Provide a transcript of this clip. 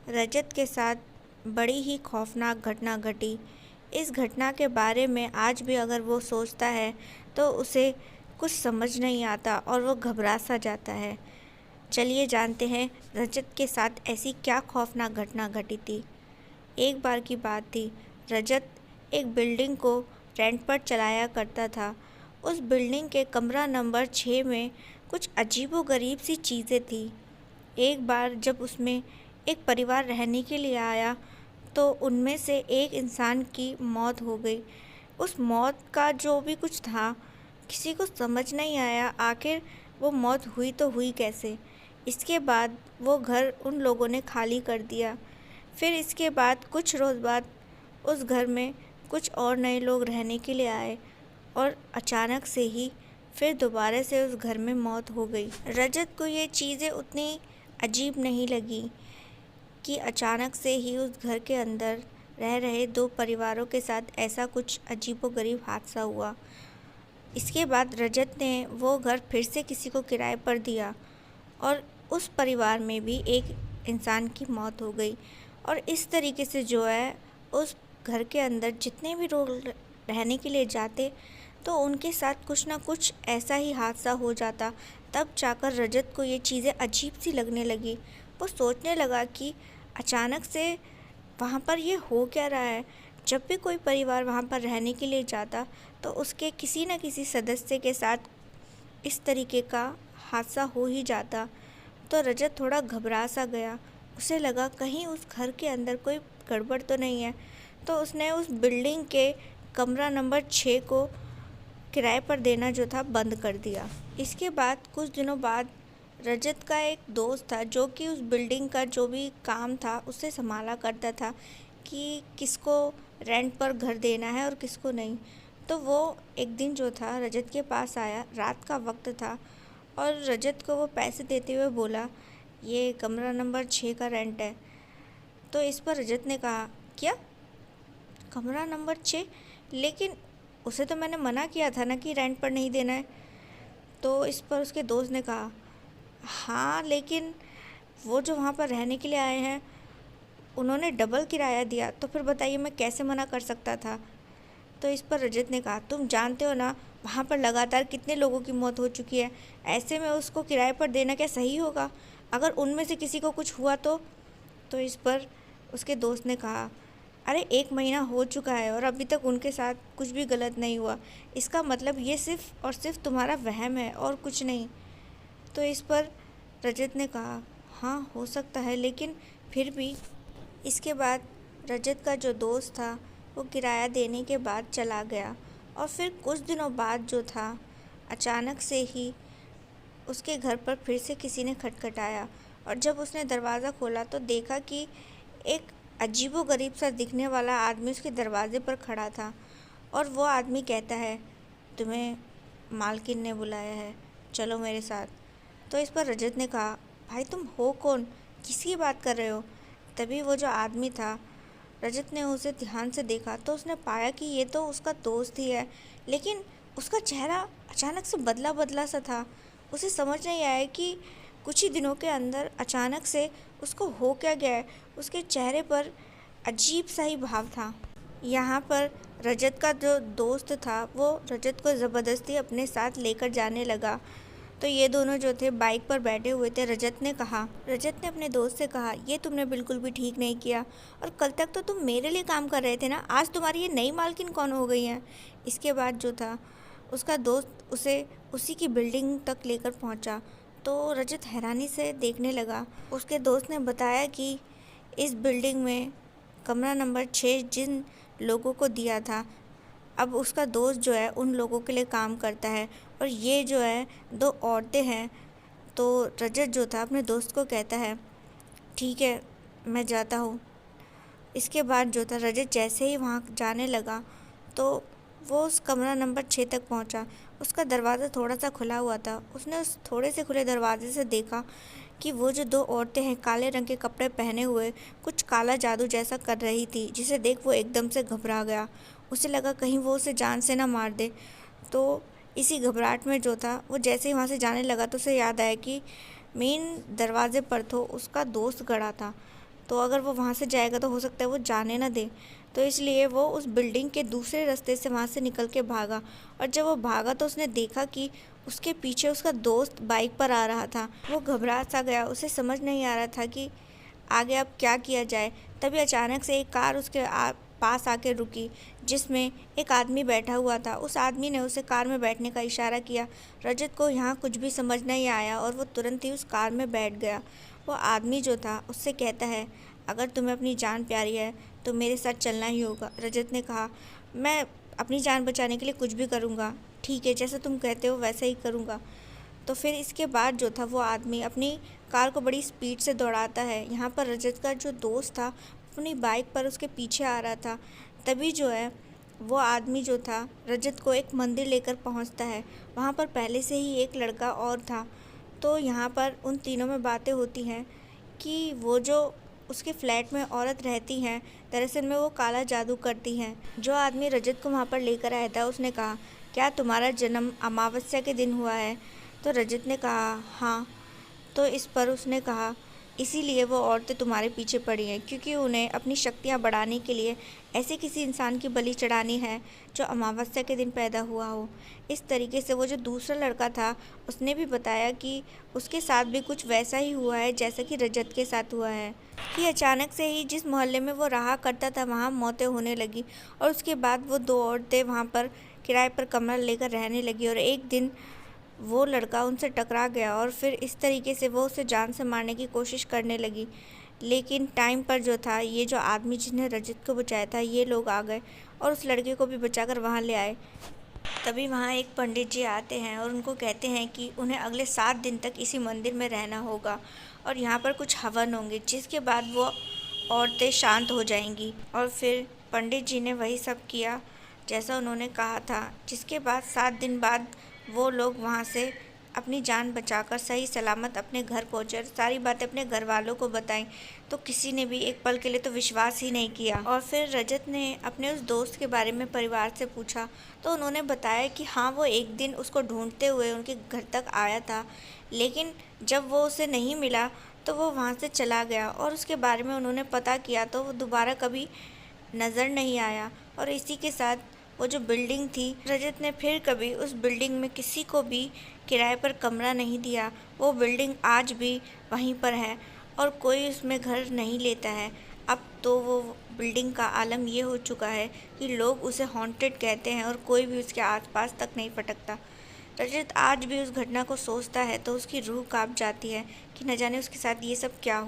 रजत के साथ बड़ी ही खौफनाक घटना घटी। इस घटना के बारे में आज भी अगर वो सोचता है तो उसे कुछ समझ नहीं आता और वो घबरा सा जाता है। चलिए जानते हैं रजत के साथ ऐसी क्या खौफनाक घटना घटी थी। एक बार की बात थी, रजत एक बिल्डिंग को रेंट पर चलाया करता था। उस बिल्डिंग के कमरा नंबर 6 में कुछ अजीबोगरीब सी चीज़ें थी। एक बार जब उसमें एक परिवार रहने के लिए आया तो उनमें से एक इंसान की मौत हो गई। उस मौत का जो भी कुछ था, किसी को समझ नहीं आया आखिर वो मौत हुई तो हुई कैसे। इसके बाद वो घर उन लोगों ने खाली कर दिया। फिर इसके बाद कुछ रोज़ बाद उस घर में कुछ और नए लोग रहने के लिए आए और अचानक से ही फिर दोबारा से उस घर में मौत हो गई। रजत को ये चीज़ें उतनी अजीब नहीं लगी कि अचानक से ही उस घर के अंदर रह रहे दो परिवारों के साथ ऐसा कुछ अजीबोगरीब हादसा हुआ। इसके बाद रजत ने वो घर फिर से किसी को किराए पर दिया और उस परिवार में भी एक इंसान की मौत हो गई। और इस तरीके से जो है उस घर के अंदर जितने भी लोग रहने के लिए जाते तो उनके साथ कुछ ना कुछ ऐसा ही हादसा हो जाता। तब जाकर रजत को ये चीज़ें अजीब सी लगने लगी। वो सोचने लगा कि अचानक से वहाँ पर ये हो क्या रहा है। जब भी कोई परिवार वहाँ पर रहने के लिए जाता तो उसके किसी न किसी सदस्य के साथ इस तरीके का हादसा हो ही जाता। तो रजत थोड़ा घबरा सा गया। उसे लगा कहीं उस घर के अंदर कोई गड़बड़ तो नहीं है। तो उसने उस बिल्डिंग के कमरा नंबर 6 को किराए पर देना जो था बंद कर दिया। इसके बाद कुछ दिनों बाद रजत का एक दोस्त था जो कि उस बिल्डिंग का जो भी काम था उसे संभाला करता था कि किसको रेंट पर घर देना है और किसको नहीं। तो वो एक दिन जो था रजत के पास आया, रात का वक्त था और रजत को वो पैसे देते हुए बोला, ये कमरा नंबर 6 का रेंट है। तो इस पर रजत ने कहा, क्या कमरा नंबर 6? लेकिन उसे तो मैंने मना किया था ना कि रेंट पर नहीं देना है। तो इस पर उसके दोस्त ने कहा, हाँ लेकिन वो जो वहाँ पर रहने के लिए आए हैं उन्होंने डबल किराया दिया, तो फिर बताइए मैं कैसे मना कर सकता था। तो इस पर रजत ने कहा, तुम जानते हो ना वहाँ पर लगातार कितने लोगों की मौत हो चुकी है, ऐसे में उसको किराए पर देना क्या सही होगा? अगर उनमें से किसी को कुछ हुआ तो इस पर उसके दोस्त ने कहा, अरे 1 महीना हो चुका है और अभी तक उनके साथ कुछ भी गलत नहीं हुआ। इसका मतलब ये सिर्फ़ और सिर्फ तुम्हारा वहम है और कुछ नहीं। तो इस पर रजत ने कहा, हाँ हो सकता है, लेकिन फिर भी। इसके बाद रजत का जो दोस्त था वो किराया देने के बाद चला गया और फिर कुछ दिनों बाद जो था अचानक से ही उसके घर पर फिर से किसी ने खटखटाया और जब उसने दरवाज़ा खोला तो देखा कि एक अजीबोगरीब सा दिखने वाला आदमी उसके दरवाजे पर खड़ा था। और वो आदमी कहता है, तुम्हें मालकिन ने बुलाया है, चलो मेरे साथ। तो इस पर रजत ने कहा, भाई तुम हो कौन, किसकी बात कर रहे हो? तभी वो जो आदमी था, रजत ने उसे ध्यान से देखा तो उसने पाया कि ये तो उसका दोस्त ही है, लेकिन उसका चेहरा अचानक से बदला बदला सा था। उसे समझ नहीं आया कि कुछ ही दिनों के अंदर अचानक से उसको हो क्या गया है। उसके चेहरे पर अजीब सा ही भाव था। यहाँ पर रजत का जो दोस्त था वो रजत को ज़बरदस्ती अपने साथ लेकर जाने लगा। तो ये दोनों जो थे बाइक पर बैठे हुए थे। रजत ने अपने दोस्त से कहा, ये तुमने बिल्कुल भी ठीक नहीं किया और कल तक तो तुम मेरे लिए काम कर रहे थे ना, आज तुम्हारी ये नई मालकिन कौन हो गई है? इसके बाद जो था उसका दोस्त उसे उसी की बिल्डिंग तक लेकर पहुंचा। तो रजत हैरानी से देखने लगा। उसके दोस्त ने बताया कि इस बिल्डिंग में कमरा नंबर 6 जिन लोगों को दिया था, अब उसका दोस्त जो है उन लोगों के लिए काम करता है और ये जो है 2 औरतें हैं। तो रजत जो था अपने दोस्त को कहता है, ठीक है मैं जाता हूँ। इसके बाद जो था रजत जैसे ही वहाँ जाने लगा तो वो उस कमरा नंबर 6 तक पहुँचा। उसका दरवाज़ा थोड़ा सा खुला हुआ था। उसने उस थोड़े से खुले दरवाजे से देखा कि वो जो 2 औरतें हैं काले रंग के कपड़े पहने हुए कुछ काला जादू जैसा कर रही थी, जिसे देख वो एकदम से घबरा गया। उसे लगा कहीं वो उसे जान से ना मार दे। तो इसी घबराहट में जो था वो जैसे ही वहाँ से जाने लगा तो उसे याद आया कि मेन दरवाजे पर तो उसका दोस्त खड़ा था। तो अगर वो वहाँ से जाएगा तो हो सकता है वो जाने ना दे। तो इसलिए वो उस बिल्डिंग के दूसरे रास्ते से वहाँ से निकल के भागा, और जब वो भागा तो उसने देखा कि उसके पीछे उसका दोस्त बाइक पर आ रहा था। वो घबरा सा गया, उसे समझ नहीं आ रहा था कि आगे अब क्या किया जाए। तभी अचानक से एक कार उसके पास आके रुकी, जिसमें एक आदमी बैठा हुआ था। उस आदमी ने उसे कार में बैठने का इशारा किया। रजत को यहाँ कुछ भी समझ नहीं आया और वो तुरंत ही उस कार में बैठ गया। वो आदमी जो था उससे कहता है, अगर तुम्हें अपनी जान प्यारी है तो मेरे साथ चलना ही होगा। रजत ने कहा, मैं अपनी जान बचाने के लिए कुछ भी करूँगा। ठीक है, जैसा तुम कहते हो वैसा ही करूँगा। तो फिर इसके बाद जो था वो आदमी अपनी कार को बड़ी स्पीड से दौड़ाता है। यहाँ पर रजत का जो दोस्त था अपनी बाइक पर उसके पीछे आ रहा था। तभी जो है वो आदमी जो था रजत को एक मंदिर लेकर पहुँचता है। वहाँ पर पहले से ही एक लड़का और था। तो यहाँ पर उन तीनों में बातें होती हैं कि वो जो उसके फ्लैट में औरत रहती हैं, दरअसल में वो काला जादू करती हैं। जो आदमी रजत को वहाँ पर लेकर आया था उसने कहा, क्या तुम्हारा जन्म अमावस्या के दिन हुआ है? तो रजत ने कहा, हाँ। तो इस पर उसने कहा, इसीलिए वो औरतें तुम्हारे पीछे पड़ी हैं, क्योंकि उन्हें अपनी शक्तियाँ बढ़ाने के लिए ऐसे किसी इंसान की बलि चढ़ानी है जो अमावस्या के दिन पैदा हुआ हो। इस तरीके से वो जो दूसरा लड़का था उसने भी बताया कि उसके साथ भी कुछ वैसा ही हुआ है जैसा कि रजत के साथ हुआ है, कि अचानक से ही जिस मोहल्ले में वो रहा करता था वहाँ मौतें होने लगी, और उसके बाद वो दो औरतें वहाँ पर किराए पर कमरा लेकर रहने लगी। और एक दिन वो लड़का उनसे टकरा गया और फिर इस तरीके से वो उसे जान से मारने की कोशिश करने लगी। लेकिन टाइम पर जो था ये जो आदमी जिसने रजत को बचाया था ये लोग आ गए और उस लड़के को भी बचाकर वहाँ ले आए। तभी वहाँ एक पंडित जी आते हैं और उनको कहते हैं कि उन्हें अगले 7 दिन तक इसी मंदिर में रहना होगा और यहाँ पर कुछ हवन होंगे, जिसके बाद वो औरतें शांत हो जाएंगी। और फिर पंडित जी ने वही सब किया जैसा उन्होंने कहा था, जिसके बाद 7 दिन बाद वो लोग वहाँ से अपनी जान बचाकर सही सलामत अपने घर पहुँचे और सारी बातें अपने घर वालों को बताई। तो किसी ने भी एक पल के लिए तो विश्वास ही नहीं किया। और फिर रजत ने अपने उस दोस्त के बारे में परिवार से पूछा तो उन्होंने बताया कि हाँ, वो एक दिन उसको ढूंढते हुए उनके घर तक आया था, लेकिन जब वो उसे नहीं मिला तो वो वहाँ से चला गया और उसके बारे में उन्होंने पता किया तो वो दोबारा कभी नज़र नहीं आया। और इसी के साथ वो जो बिल्डिंग थी, रजत ने फिर कभी उस बिल्डिंग में किसी को भी किराए पर कमरा नहीं दिया। वो बिल्डिंग आज भी वहीं पर है और कोई उसमें घर नहीं लेता है। अब तो वो बिल्डिंग का आलम ये हो चुका है कि लोग उसे हॉन्टेड कहते हैं और कोई भी उसके आसपास तक नहीं फटकता। रजत आज भी उस घटना को सोचता है तो उसकी रूह कांप जाती है कि न जाने उसके साथ ये सब क्या हो।